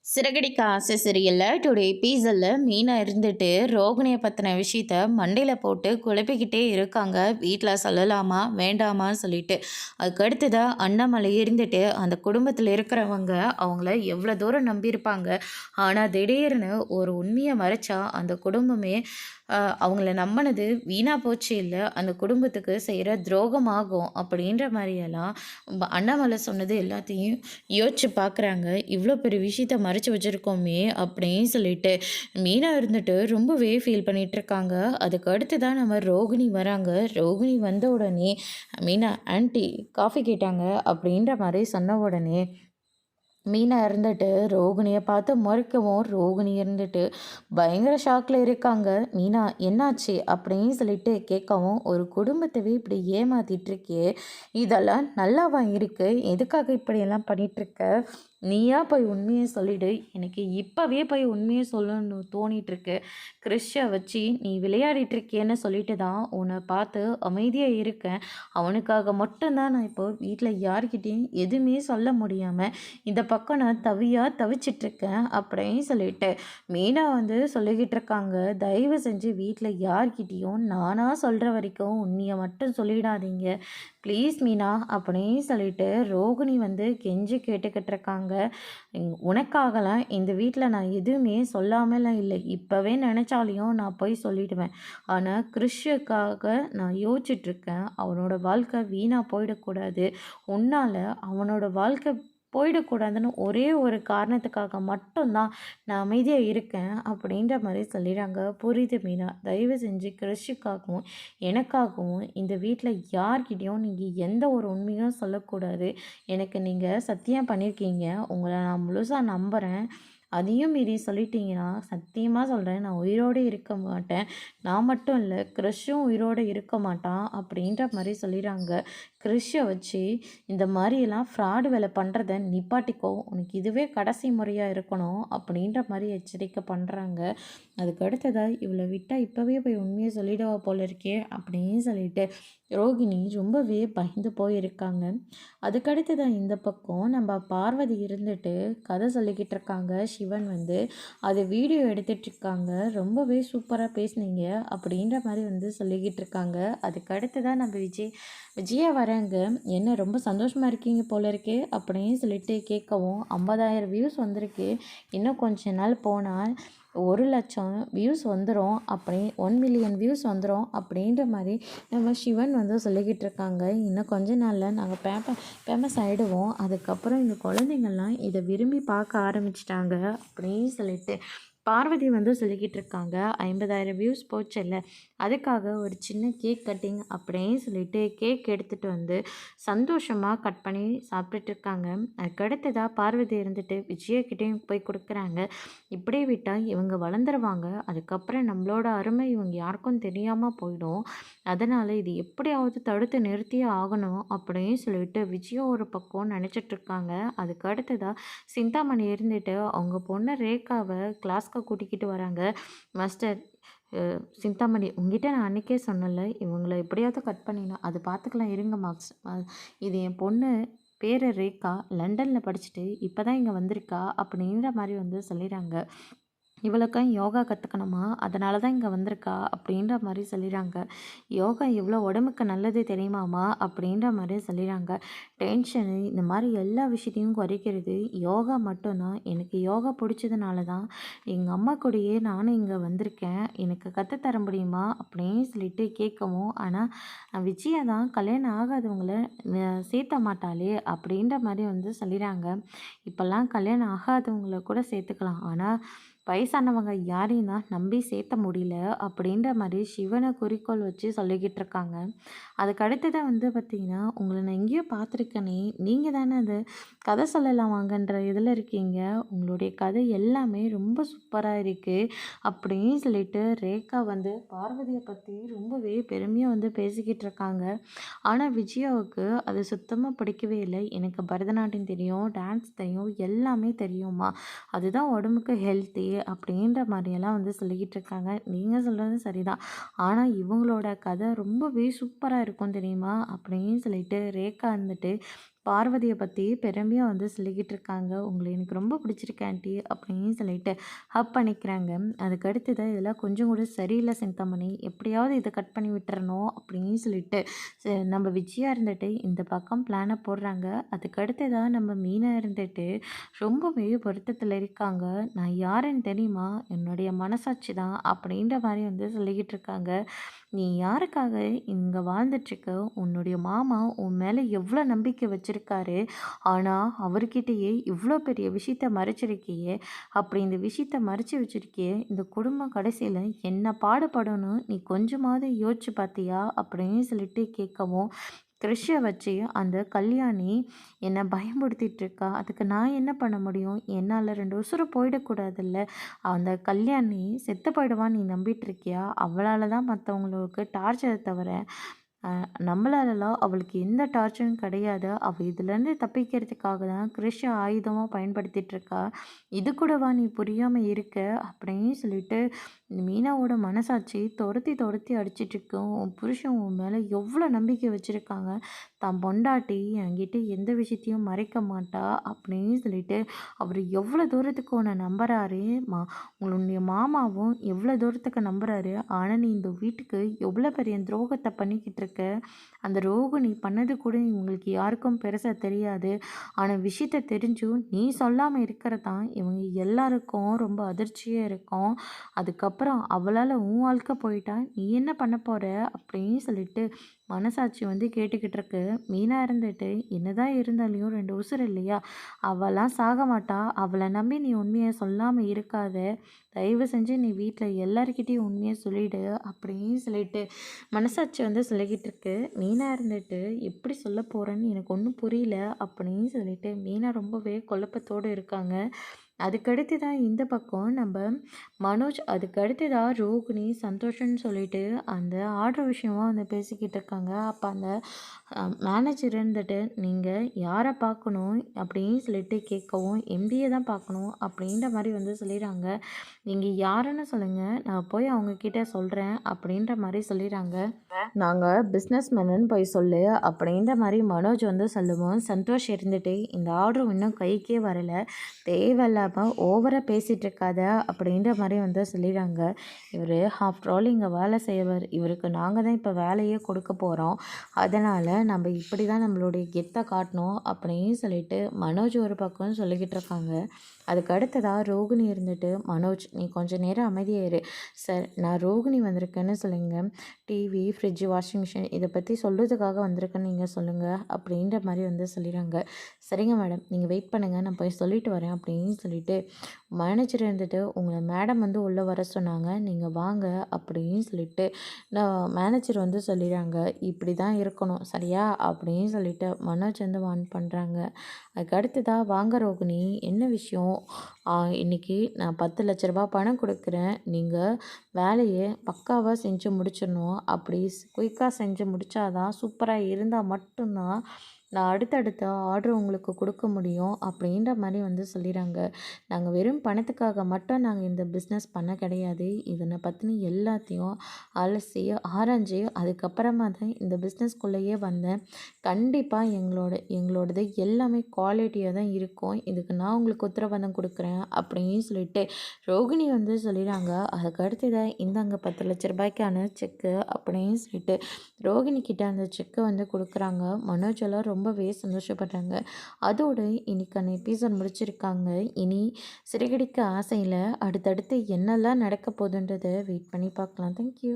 சிறகடிக்க ஆசை சீரியலில் டுடே எபிசோடில் மீனா இருந்துட்டு ரோகிணியை பற்றின விஷயத்த மண்டையில் போட்டு குழப்பிக்கிட்டே இருக்காங்க. வீட்டில் சொல்லலாமா வேண்டாமான்னு சொல்லிட்டு அதுக்கடுத்ததாக அண்ணாமலை இருந்துட்டு அந்த குடும்பத்தில் இருக்கிறவங்க அவங்கள எவ்வளோ தூரம் நம்பியிருப்பாங்க. ஆனால் திடீர்னு ஒரு உண்மையை மறைச்சா அந்த குடும்பமே அவங்கள நம்பினது வீணாக போச்சு, இல்லை அந்த குடும்பத்துக்கு செய்கிற துரோகமாகும் அப்படின்ற மாதிரியெல்லாம் அண்ணாமலை சொன்னது எல்லாத்தையும் யோசிச்சு பார்க்குறாங்க. இவ்வளோ பெரிய விஷயத்த மறைச்சி வச்சுருக்கோமே அப்படின்னு சொல்லிட்டு மீனா இருந்துட்டு ரொம்பவே ஃபீல் பண்ணிகிட்ருக்காங்க. அதுக்கு அடுத்து தான் நம்ம ரோகிணி வராங்க. ரோகிணி வந்த உடனே மீனா ஆன்ட்டி காஃபி கேட்டாங்க அப்படின்ற மாதிரி சொன்ன உடனே மீனா இருந்துட்டு ரோகிணியை பார்த்து முறைக்கவும் ரோகிணி இருந்துட்டு பயங்கர ஷாக்கில் இருக்காங்க. மீனா என்னாச்சு அப்படின்னு சொல்லிட்டு கேட்கவும், ஒரு குடும்பத்தவே இப்படி ஏமாத்திட்டுருக்கே, இதெல்லாம் நல்லாவா இருக்கு, எதுக்காக இப்படியெல்லாம் பண்ணிகிட்ருக்க, நீயா போய் உண்மையை சொல்லிவிடு, எனக்கு இப்போவே போய் உண்மையை சொல்லணும்னு தோணிகிட்ருக்கு, கிறிஷை வச்சு நீ விளையாடிட்டுருக்கேன்னு சொல்லிட்டு தான் உன்னை பார்த்து அமைதியாக இருக்கேன். அவனுக்காக மட்டும்தான் நான் இப்போ வீட்டில் யார்கிட்டையும் எதுவுமே சொல்ல முடியாமல் இந்த பக்கம் நான் தவிச்சிட்ருக்கேன் அப்படின்னு சொல்லிட்டு மீனா சொல்லிக்கிட்டு இருக்காங்க. தயவு செஞ்சு வீட்டில் யார்கிட்டையும் நானாக சொல்கிற வரைக்கும் உண்மையை மட்டும் சொல்லிடாதீங்க ப்ளீஸ் மீனா அப்படின்னு சொல்லிட்டு ரோகிணி கெஞ்சி கேட்டுக்கிட்டு இருக்காங்க. உனக்காகலாம் இந்த வீட்டில் நான் எதுவுமே சொல்லாமலாம் இல்லை, இப்போவே நினச்சாலையும் நான் போய் சொல்லிடுவேன். ஆனால் கிறிஷுக்காக நான் யோசிச்சுட்ருக்கேன். அவனோட வாழ்க்கை வீணாக போயிடக்கூடாது, உன்னால் அவனோட வாழ்க்கை போயிடக்கூடாதுன்னு ஒரே ஒரு காரணத்துக்காக மட்டும்தான் நான் அமைதியாக இருக்கேன் அப்படின்ற மாதிரி சொல்லிடுறாங்க. புரியுது மீனா, தயவு செஞ்சு கிறிஷுக்காகவும் எனக்காகவும் இந்த வீட்டில் யார்கிட்டையும் நீங்கள் எந்த ஒரு உண்மையும் சொல்லக்கூடாது. எனக்கு நீங்கள் சத்தியம் பண்ணியிருக்கீங்க, உங்களை நான் முழுசாக நம்புகிறேன். அதையும் மீறி சொல்லிட்டீங்கன்னா சத்தியமாக சொல்கிறேன், நான் உயிரோடு இருக்க மாட்டேன். நான் மட்டும் இல்லை, கிறிஷும் உயிரோடு இருக்க மாட்டான் அப்படின்ற மாதிரி சொல்லிடுறாங்க. கிறிஷை வச்சு இந்த மாதிரியெல்லாம் ஃப்ராடு வேலை பண்ணுறத நிப்பாட்டிக்கோ, உனக்கு இதுவே கடைசி முறையாக இருக்கணும் அப்படின்ற மாதிரி எச்சரிக்கை பண்ணுறாங்க. அதுக்கு அடுத்ததாக இவளை விட்டால் இப்போவே போய் உண்மையை சொல்லிடுவா போல இருக்கே அப்படின்னு சொல்லிட்டு ரோகிணி ரொம்பவே பயந்து போயிருக்காங்க. அதுக்கடுத்ததான் இந்த பக்கம் நம்ம பார்வதி இருந்துட்டு கதை சொல்லிக்கிட்டு இருக்காங்க. சிவன் அது வீடியோ எடுத்துட்ருக்காங்க. ரொம்பவே சூப்பராக பேசுனீங்க அப்படின்ற மாதிரி சொல்லிக்கிட்டு இருக்காங்க. அதுக்கடுத்ததான் நம்ம விஜயா வரேங்க, என்ன ரொம்ப சந்தோஷமாக இருக்கீங்க போல இருக்கே அப்படின்னு சொல்லிட்டு கேட்கவும், 50,000 வியூஸ் வந்திருக்கு, இன்னும் கொஞ்ச நாள் போனால் 1,00,000 வியூஸ் வந்துடும், அப்படி 1 மில்லியன் வியூஸ் வந்துடும் அப்படின்ற மாதிரி நம்ம சிவன் சொல்லிக்கிட்டு இருக்காங்க. இன்னும் கொஞ்ச நாளில் நாங்கள் ஃபேமஸ் ஆகிடுவோம், அதுக்கப்புறம் இந்த குழந்தைங்கள்லாம் இதை விரும்பி பார்க்க ஆரம்பிச்சிட்டாங்க அப்படின்னு சொல்லிட்டு பார்வதி சொல்லிக்கிட்டு இருக்காங்க. 50,000 வியூஸ் போச்சுல்ல, அதுக்காக ஒரு சின்ன கேக் கட்டிங் அப்படின்னு சொல்லிட்டு கேக் எடுத்துகிட்டு சந்தோஷமாக கட் பண்ணி சாப்பிட்டுட்ருக்காங்க. அதுக்கடுத்ததாக பார்வதி இருந்துட்டு விஜயக்கிட்டேயும் போய் கொடுக்குறாங்க. இப்படியே விட்டால் இவங்க வளர்ந்துருவாங்க, அதுக்கப்புறம் நம்மளோட அருமை இவங்க யாருக்கும் தெரியாமல் போயிடும், அதனால் இது எப்படியாவது தடுத்து நிறுத்தியே ஆகணும் அப்படின்னு சொல்லிட்டு விஜயா ஒரு பக்கம் நினச்சிட்ருக்காங்க. அதுக்கு அடுத்ததாக சிந்தாமணி இருந்துட்டு அவங்க பொண்ணு ரேகாவை கிளாஸ்க்கு கூட்டிக்கிட்டு வராங்க. மாஸ்டர், சிந்தாமணி உங்ககிட்ட நான் அன்றைக்கே சொன்னல, இவங்களை எப்படியாவது கட் பண்ணிடணும், அது பார்த்துக்கலாம் இருங்க மார்க்ஸ், இது என் பொண்ணு பேர் ரேகா, லண்டனில் படிச்சுட்டு இப்போ தான் இங்கே வந்திருக்கா அப்படின்ற மாதிரி சொல்லிடுறாங்க. இவளுக்கும் யோகா கற்றுக்கணுமா, அதனால தான் இங்கே வந்திருக்கா அப்படின்ற மாதிரி சொல்லிடுறாங்க. யோகா எவ்வளோ உடம்புக்கு நல்லது தெரியுமாம்மா அப்படின்ற மாதிரி சொல்லிடுறாங்க. டென்ஷனு இந்த மாதிரி எல்லா விஷயத்தையும் குறைக்கிறது யோகா மட்டும்தான், எனக்கு யோகா பிடிச்சதுனால தான் எங்கள் அம்மா கூடயே நானும் இங்கே வந்திருக்கேன், எனக்கு கற்றுத்தர முடியுமா அப்படின்னு சொல்லிட்டு கேட்கவும், ஆனால் விஜயா தான் கல்யாணம் ஆகாதவங்கள சேர்த்த மாட்டாளே அப்படின்ற மாதிரி சொல்லிடுறாங்க. இப்போல்லாம் கல்யாணம் ஆகாதவங்கள கூட சேர்த்துக்கலாம், ஆனால் வயசானவங்க யாரையும் தான் நம்பி சேர்த்த முடியல அப்படின்ற மாதிரி சிவனை குறிக்கோள் வச்சு சொல்லிக்கிட்டு இருக்காங்க. அதுக்கு அடுத்ததாக பார்த்திங்கன்னா, உங்களை நான் எங்கேயோ பார்த்துருக்கேனே, நீங்கள் தானே அது கதை சொல்லலாம் வாங்கன்ற இதில் இருக்கீங்க, உங்களுடைய கதை எல்லாமே ரொம்ப சூப்பராக இருக்குது அப்படின்னு சொல்லிட்டு ரேகா பார்வதியை பற்றி ரொம்பவே பெருமையாக பேசிக்கிட்டு இருக்காங்க. ஆனால் விஜயாவுக்கு அது சுத்தமாக பிடிக்கவே இல்லை. எனக்கு பரதநாட்டியம் தெரியும், டான்ஸ் தெரியும், எல்லாமே தெரியுமா, அதுதான் உடம்புக்கு ஹெல்த்தி அப்படின்ற மாதிரியெல்லாம் சொல்லிக்கிட்டு இருக்காங்க. நீங்கள் சொல்கிறது சரிதான், ஆனால் இவங்களோட கதை ரொம்பவே சூப்பராக இருக்கும் தெரியுமா அப்படின்னு சொல்லிட்டு ரேகா பார்வதிய பத்தி பெருமையா வந்து சொல்லிக்கிட்டு இருக்காங்க. "உங்கள எனக்கு ரொம்ப பிடிச்சிருக்கு ஆன்ட்டி" அப்படின்னு சொல்லிட்டு ஹக் பண்ணிக்கிறாங்க. அதுக்கு அடுத்தது இதெல்லாம் கொஞ்சம் கூட சரியில்ல சிந்தாமணி. எப்படியாவது இத கட் பண்ணி விட்டுறணும் அப்படின்னு சொல்லிட்டு நம்ம விஜயா இருந்துட்டு இந்த பக்கம் பிளான போடுறாங்க. அதுக்கு அடுத்ததா நம்ம மீனா இருந்துட்டு ரொம்பவே வருத்தத்துல இருக்காங்க. "நான் யாருன்னு தெரியுமா? என்னுடைய மனசாட்சி தான்" அப்படின்ற மாரி வந்து சொல்லிக்கிட்டு இருக்காங்க. "நீ யாருக்காக இங்க வாழ்ந்துட்டுருக்க? உன்னுடைய மாமா உன் மேல எவ்வளோ நம்பிக்கை வச்சிருக்காரு. ஆனா, அவர்கிட்டயே இவ்ளோ பெரிய விஷயத்த மறைச்சிருக்கியே! அப்படி இந்த விஷயத்த மறைச்சு வச்சிருக்கியே, இந்த குடும்பம் கடைசியில என்ன பாடுபடும்னு நீ கொஞ்சமாவது யோசிச்சு பார்த்தியா?" அப்படின்னு சொல்லிட்டு கேட்கவும், "கிறிஷ வச்சு அந்த கல்யாணி என்ன பயமுறுத்திட்டு இருக்கா. அதுக்கு நான் என்ன பண்ண முடியும்? என்னால 2 உசுரு போயிடக்கூடாதுல்ல. அந்த கல்யாணி செத்து போயிடுவான்னு நீ நம்பிட்டு இருக்கியா? அவளால தான் மத்தவங்களுக்கு டார்ச்சர் தவிர, அ நம்மளாலலாம் அவளுக்கு எந்த டார்ச்சரும் கிடையாது. அவ இதுலேருந்து தப்பிக்கிறதுக்காக தான் கிறிஷ ஆயுதமா பயன்படுத்திட்டு இருக்கா. இது கூடவா நீ புரியாம இருக்க?" அப்படின்னு சொல்லிட்டு மீனாவோட மனசாட்சி தொரத்தி தொரத்தி அடிச்சிட்ருக்கும். "உன் புருஷன் உன் மேல எவ்வளோ நம்பிக்கை வச்சிருக்காங்க. தான் பொண்டாட்டி என்கிட்ட எந்த விஷயத்தையும் மறைக்க மாட்டா" அப்படின்னு சொல்லிட்டு அவரு எவ்வளோ தூரத்துக்கு உன்னை நம்புறாரு. உன்னுடைய மாமாவும் எவ்வளோ தூரத்துக்கு நம்புறாரு. ஆனா, நீ இந்த வீட்டுக்கு எவ்வளோ பெரிய துரோகத்த பண்ணிக்கிட்டு இருக்க. அந்த ரோகிணி பண்ணது கூட இவங்களுக்கு யாருக்கும் பெருசா தெரியாது. ஆனா, விஷயத்த தெரிஞ்சும் நீ சொல்லாம இருக்கிறது தான் இவங்க எல்லாருக்கும் ரொம்ப அதிர்ச்சியா இருக்கும். அதுக்கப்புறம் அவளால உன் வாழ்க்கை போயிட்டா, நீ என்ன பண்ண போற? அப்படின்னு சொல்லிட்டு மனசாட்சி வந்து கேட்டுக்கிட்டு இருக்கு. மீனா இருந்துட்டு, "என்னதான் இருந்தாலும் 2 உசுரு இல்லையா? அவலாம் சாக மாட்டா. அவள நம்பி நீ உண்மைய சொல்லாம இருக்காத. தயவு செஞ்சு நீ வீட்ல எல்லார்கிட்டயும் உண்மைய சொல்லிடு" அப்படின்னு சொல்லிட்டு மனசாட்சி வந்து சொல்லிக்கிட்டு இருக்கு. மீனா இருந்துட்டு, "எப்படி சொல்ல போறேன்னு எனக்கு ஒண்ணும் புரியல" அப்படின்னு சொல்லிட்டு மீனா ரொம்பவே குழப்பத்தோட இருக்காங்க. அதுக்கடுத்து தான் இந்த பக்கம் நம்ப மனோஜ், அதுக்கு அடுத்ததா ரோகிணி, சந்தோஷம்னு சொல்லிட்டு அந்த ஆர்டர் விஷயமா வந்து பேசிக்கிட்டு இருக்காங்க. அப்போ அந்த மேனேஜர் இருந்துட்டு, "நீங்கள் யாரை பார்க்கணும்?" அப்படின்னு சொல்லிட்டு கேட்கவும், "எம்டியை தான் பார்க்கணும்" அப்படின்ற மாதிரி வந்து சொல்லிடுறாங்க. "நீங்கள் யாருன்னு சொல்லுங்கள், நான் போய் அவங்கக்கிட்ட சொல்கிறேன்" அப்படின்ற மாதிரி சொல்லிடுறாங்க. "நாங்கள் பிஸ்னஸ் மேனுன்னு போய் சொல்லு" அப்படின்ற மாதிரி மனோஜ் வந்து சொல்லுவோம். சந்தோஷ் இருந்துட்டு, "இந்த ஆர்டர் இன்னும் கைக்கே வரல, தேவையில்லாமல் ஓவராக பேசிகிட்டு இருக்காத" அப்படின்ற மாதிரி வந்து சொல்லிடுறாங்க. இவர் ஆஃப்டர் ஆல் இங்கே வேலை செய்யவர், இவருக்கு நாங்கள் தான் இப்போ வேலையே கொடுக்க போகிறோம். அதனால் நம்ம இப்படி தான் நம்மளுடைய கெத்தை காட்டணும் அப்படின்னு சொல்லிட்டு மனோஜ் ஒரு பக்கம் சொல்லிக்கிட்டு இருக்காங்க. அதுக்கு அடுத்ததாக ரோகிணி இருந்துட்டு, "மனோஜ் நீ கொஞ்சம் நேரம் அமைதியாக இரு. சார் நான் ரோகிணி வந்திருக்கேன்னு சொல்லுங்க. டிவி, ஃப்ரிட்ஜு, வாஷிங் மிஷின் இதை பற்றி சொல்கிறதுக்காக வந்திருக்கேன்னு நீங்கள் சொல்லுங்கள்" அப்படின்ற மாதிரி வந்து சொல்லிடுறாங்க. "சரிங்க மேடம், நீங்கள் வெயிட் பண்ணுங்கள், நான் போய் சொல்லிட்டு வரேன்" அப்படின்னு சொல்லிட்டு மேனேஜர் இருந்துட்டு, "உங்களை மேடம் வந்து உள்ளே வர சொன்னாங்க, நீங்கள் வாங்க" அப்படின்னு சொல்லிட்டு நான் மேனேஜர் வந்து சொல்லிடுறாங்க. "இப்படி தான் இருக்கணும் சரியா?" அப்படின்னு சொல்லிட்டு மனோஜ் வந்து வார்ன் பண்ணுறாங்க. அதுக்கு அடுத்ததா, "வாங்க ரோகிணி, என்ன விஷயம்? இன்னைக்கு நான் 10 லட்ச ரூபா பணம் கொடுக்குறேன். நீங்கள் வேலையை பக்காவாக செஞ்சு முடிச்சிடணும். அப்படி குயிக்காக செஞ்சு முடிச்சாதான், சூப்பராக இருந்தால் மட்டும்தான் நான் அடுத்தடுத்த ஆர்டர் உங்களுக்கு கொடுக்க முடியும்" அப்படின்ற மாதிரி வந்து சொல்லிடுறாங்க. "நாங்கள் வெறும் பணத்துக்காக மட்டும் நாங்கள் இந்த பிஸ்னஸ் பண்ண கிடையாது. இதனை பற்றின எல்லாத்தையும் அலசி ஆராய்ஞ்சு அதுக்கப்புறமா தான் இந்த பிஸ்னஸ்குள்ளேயே வந்தேன். கண்டிப்பாக எங்களோடது எல்லாமே குவாலிட்டியாக தான் இருக்கும். இதுக்கு நான் உங்களுக்கு உத்தரவாதம் கொடுக்குறேன்" அப்படின்னு சொல்லிட்டு ரோகிணி வந்து சொல்லிடுறாங்க. அதுக்கு அடுத்ததாக, "இந்தாங்க 10 லட்ச ரூபாய்க்கான செக்கு" அப்படின்னு சொல்லிட்டு ரோகிணி கிட்ட அந்த செக்கை வந்து கொடுக்குறாங்க. மனோஜ் எல்லாம் ரொம்பவே சந்தோஷப்படுறாங்க. அதோட இன்னைக்கான எபிசோட் முடிச்சிருக்காங்க. இனி சிறகடிக்க ஆசையில் அடுத்தடுத்து என்னெல்லாம் நடக்க போகுதுன்றதை வெயிட் பண்ணி பார்க்கலாம். தேங்க்யூ.